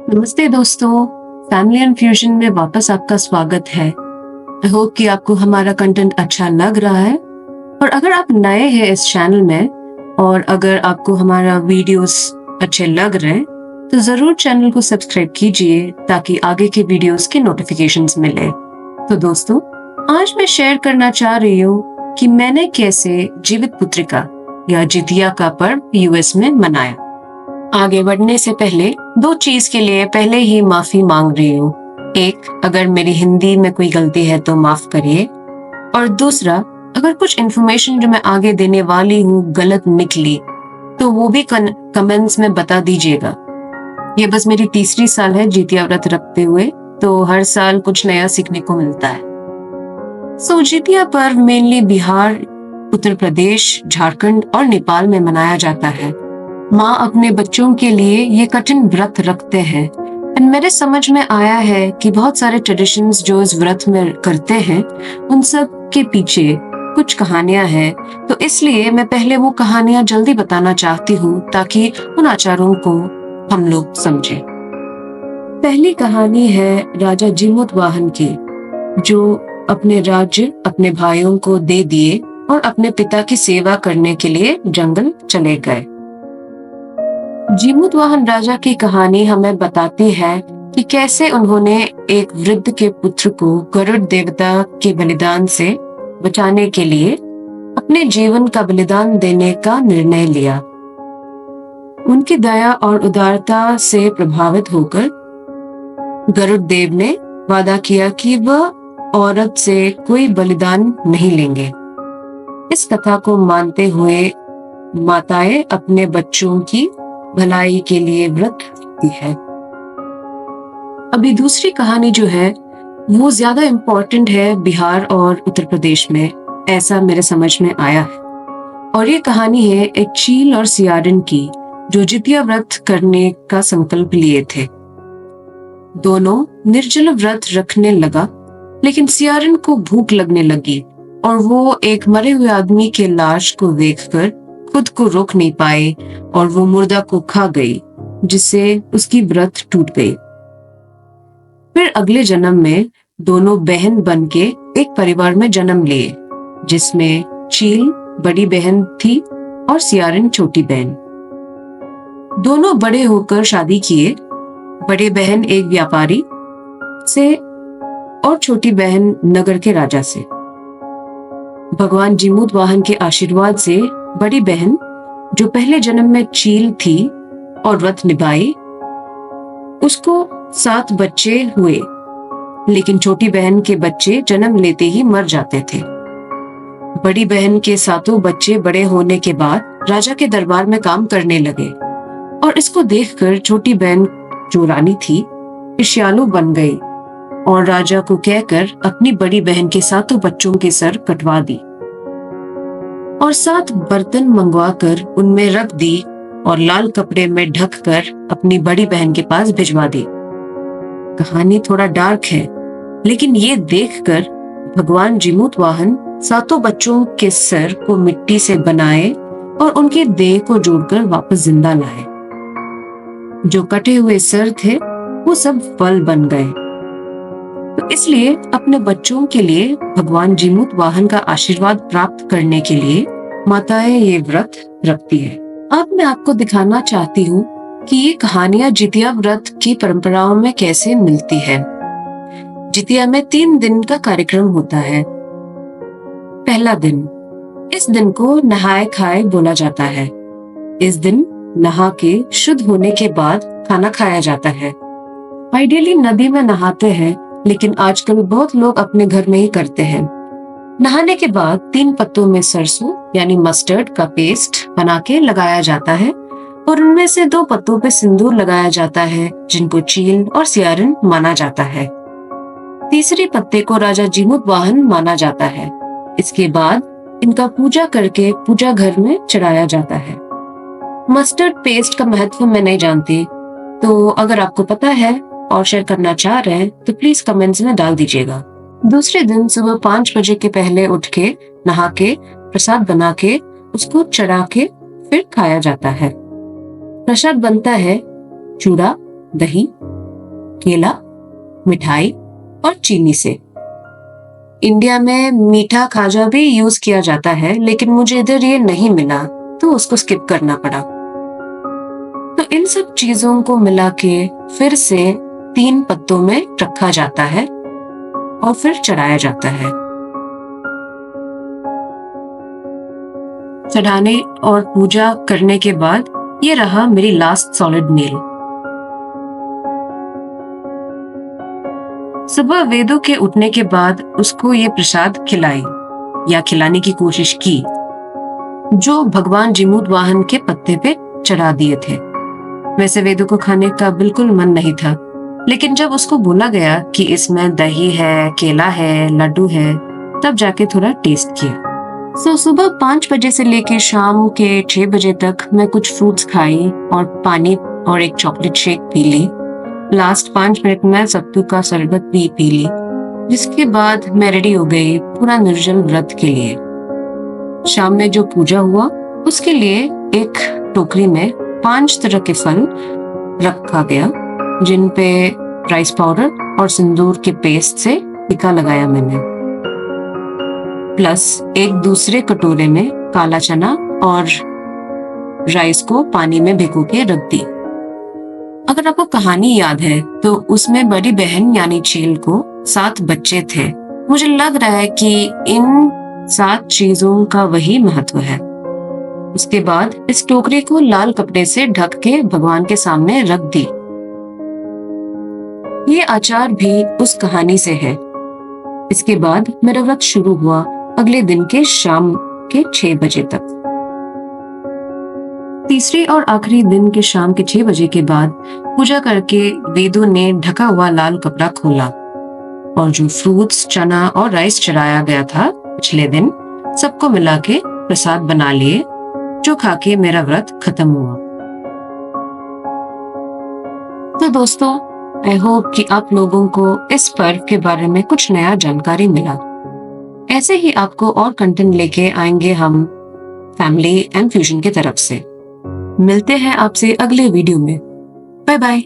नमस्ते दोस्तों, family and fusion में वापस आपका स्वागत है। आई होप कि आपको हमारा कंटेंट अच्छा लग रहा है। और अगर आप नए हैं इस चैनल में और अगर आपको हमारा वीडियोस अच्छे लग रहे हैं तो जरूर चैनल को सब्सक्राइब कीजिए ताकि आगे के वीडियोस के नोटिफिकेशंस मिले। तो दोस्तों, आज मैं शेयर करना चाह रही हूँ कि मैंने कैसे जीवित पुत्रिका या जितिया का पर्व यूएस में मनाया। आगे बढ़ने से पहले दो चीज के लिए पहले ही माफी मांग रही हूँ। एक, अगर मेरी हिंदी में कोई गलती है तो माफ करिए, और दूसरा, अगर कुछ इन्फॉर्मेशन जो मैं आगे देने वाली हूँ गलत निकली तो वो भी कमेंट्स में बता दीजिएगा। ये बस मेरी तीसरी साल है जितिया व्रत रखते हुए, तो हर साल कुछ नया सीखने को मिलता है। जितिया पर्व मेनली बिहार, उत्तर प्रदेश, झारखंड और नेपाल में मनाया जाता है। माँ अपने बच्चों के लिए ये कठिन व्रत रखते हैं। एंड मेरे समझ में आया है कि बहुत सारे ट्रेडिशंस जो इस व्रत में करते हैं उन सब के पीछे कुछ कहानियां हैं, तो इसलिए मैं पहले वो कहानियां जल्दी बताना चाहती हूँ ताकि उन आचारों को हम लोग समझें। पहली कहानी है राजा जीमूतवाहन की, जो अपने राज्य अपने भाइयों को दे दिए और अपने पिता की सेवा करने के लिए जंगल चले गए। जीमूतवाहन राजा की कहानी हमें बताती है कि कैसे उन्होंने एक वृद्ध के पुत्र को गरुड़ देवता के बलिदान से बचाने के लिए अपने जीवन का बलिदान देने का निर्णय लिया। उनकी दया और उदारता से प्रभावित होकर गरुड़ देव ने वादा किया कि वह औरत से कोई बलिदान नहीं लेंगे। इस कथा को मानते हुए माताएं अपने बच्चों की भलाई के लिए व्रत रखती है। अभी दूसरी कहानी जो है वो ज्यादा इम्पोर्टेंट है बिहार और उत्तर प्रदेश में, ऐसा मेरे समझ में आया है। और ये कहानी है एक चील और सियारिन की, जो जितिया व्रत करने का संकल्प लिए थे। दोनों निर्जल व्रत रखने लगा, लेकिन सियारिन को भूख लगने लगी और वो एक मरे हुए आदमी के लाश को देखकर खुद को रोक नहीं पाए और वो मुर्दा को खा गई, जिससे उसकी व्रत टूट गई। फिर अगले जन्म में दोनों बहन बनके एक परिवार में जन्म लिए, जिसमें चील बड़ी बहन थी और सियारिन छोटी बहन। दोनों बड़े होकर शादी किए। बड़ी बहन एक व्यापारी से और छोटी बहन नगर के राजा से। भगवान जीमूतवाहन के आशीर्वाद से बड़ी बहन, जो पहले जन्म में चील थी और व्रत निभाई, उसको 7 बच्चे हुए, लेकिन छोटी बहन के बच्चे जन्म लेते ही मर जाते थे। बड़ी बहन के 7 बच्चे बड़े होने के बाद राजा के दरबार में काम करने लगे और इसको देखकर छोटी बहन, जो रानी थी, ईर्ष्यालु बन गई और राजा को कहकर अपनी बड़ी बहन के 7 बच्चों के सर कटवा दी और 7 बर्तन मंगवाकर उनमें रख दी और लाल कपड़े में ढककर अपनी बड़ी बहन के पास भिजवा दी। कहानी थोड़ा डार्क है, लेकिन ये देखकर भगवान जीमूतवाहन 7 बच्चों के सर को मिट्टी से बनाए और उनके देह को जोड़कर वापस जिंदा लाए। जो कटे हुए सर थे वो सब फल बन गए। तो इसलिए अपने बच्चों के लिए भगवान जीमूतवाहन का आशीर्वाद प्राप्त करने के लिए माताएं ये व्रत रखती है। अब मैं आपको दिखाना चाहती हूँ कि ये कहानियां जितिया व्रत की परंपराओं में कैसे मिलती है। जितिया में 3 दिन का कार्यक्रम होता है। पहला दिन, इस दिन को नहाए खाए बोला जाता है। इस दिन नहा के शुद्ध होने के बाद खाना खाया जाता है। आइडियली नदी में नहाते हैं, लेकिन आजकल बहुत लोग अपने घर में ही करते हैं। नहाने के बाद 3 पत्तों में सरसों यानी मस्टर्ड का पेस्ट बना के लगाया जाता है और उनमें से 2 पत्तों पे सिंदूर लगाया जाता है, जिनको चील और सियारिन माना जाता है। तीसरे पत्ते को राजा जीमूतवाहन माना जाता है। इसके बाद इनका पूजा करके पूजा घर में चढ़ाया जाता है। मस्टर्ड पेस्ट का महत्व मैं नहीं जानती, तो अगर आपको पता है और शेयर करना चाह रहे हैं तो प्लीज कमेंट्स में डाल दीजिएगा। दूसरे दिन सुबह 5 बजे के पहले उठ के नहा के प्रसाद बना के उसको चढ़ा के फिर खाया जाता है। प्रसाद बनता है चूड़ा, दही, केला, मिठाई और चीनी से। इंडिया में मीठा खाजा भी यूज किया जाता है, लेकिन मुझे इधर ये नहीं मिला तो उसको स्किप करना पड़ा। तो इन सब चीजों को मिला के फिर से 3 पत्तों में रखा जाता है और फिर चढ़ाया जाता है। चढ़ाने और पूजा करने के बाद ये रहा मेरी लास्ट सॉलिड मील। सुबह वेदों के उठने के बाद उसको ये प्रसाद खिलाई या खिलाने की कोशिश की, जो भगवान जीमूतवाहन के पत्ते पे चढ़ा दिए थे। वैसे वेदों को खाने का बिल्कुल मन नहीं था, लेकिन जब उसको बोला गया कि इसमें दही है, केला है, लड्डू है, तब जाके थोड़ा टेस्ट किया। सुबह 5 बजे से लेके शाम के 6 बजे तक मैं कुछ फ्रूट्स खाई और पानी और एक चॉकलेट शेक पी ली। लास्ट 5 मिनट में सत्तू का शरबत भी पी ली, जिसके बाद मैं रेडी हो गई पूरा निर्जल व्रत के लिए। शाम में जो पूजा हुआ उसके लिए एक टोकरी में 5 तरह के फल रखा गया, जिन पे राइस पाउडर और सिंदूर के पेस्ट से टीका लगाया मैंने। प्लस एक दूसरे कटोरे में काला चना और राइस को पानी में भिगो के रख दी। अगर आपको कहानी याद है तो उसमें बड़ी बहन यानी चील को 7 बच्चे थे। मुझे लग रहा है कि इन 7 चीजों का वही महत्व है। उसके बाद इस टोकरी को लाल कपड़े से ढक के भगवान के सामने रख दी। ये आचार भी उस कहानी से है। इसके बाद मेरा व्रत शुरू हुआ अगले दिन के शाम के 6 बजे तक। तीसरे और आखिरी दिन के शाम के 6 बजे के बाद पूजा करके वेदों ने ढका हुआ लाल कपड़ा खोला और जो फ्रूट्स, चना और राइस चढ़ाया गया था पिछले दिन, सबको मिला के प्रसाद बना लिए, जो खा के मेरा व्रत खत्म हुआ। तो दोस्तों, आई होप कि आप लोगों को इस पर्व के बारे में कुछ नया जानकारी मिला। ऐसे ही आपको और कंटेंट लेके आएंगे हम फैमिली एंड फ्यूजन की तरफ से। मिलते हैं आपसे अगले वीडियो में। Bye bye.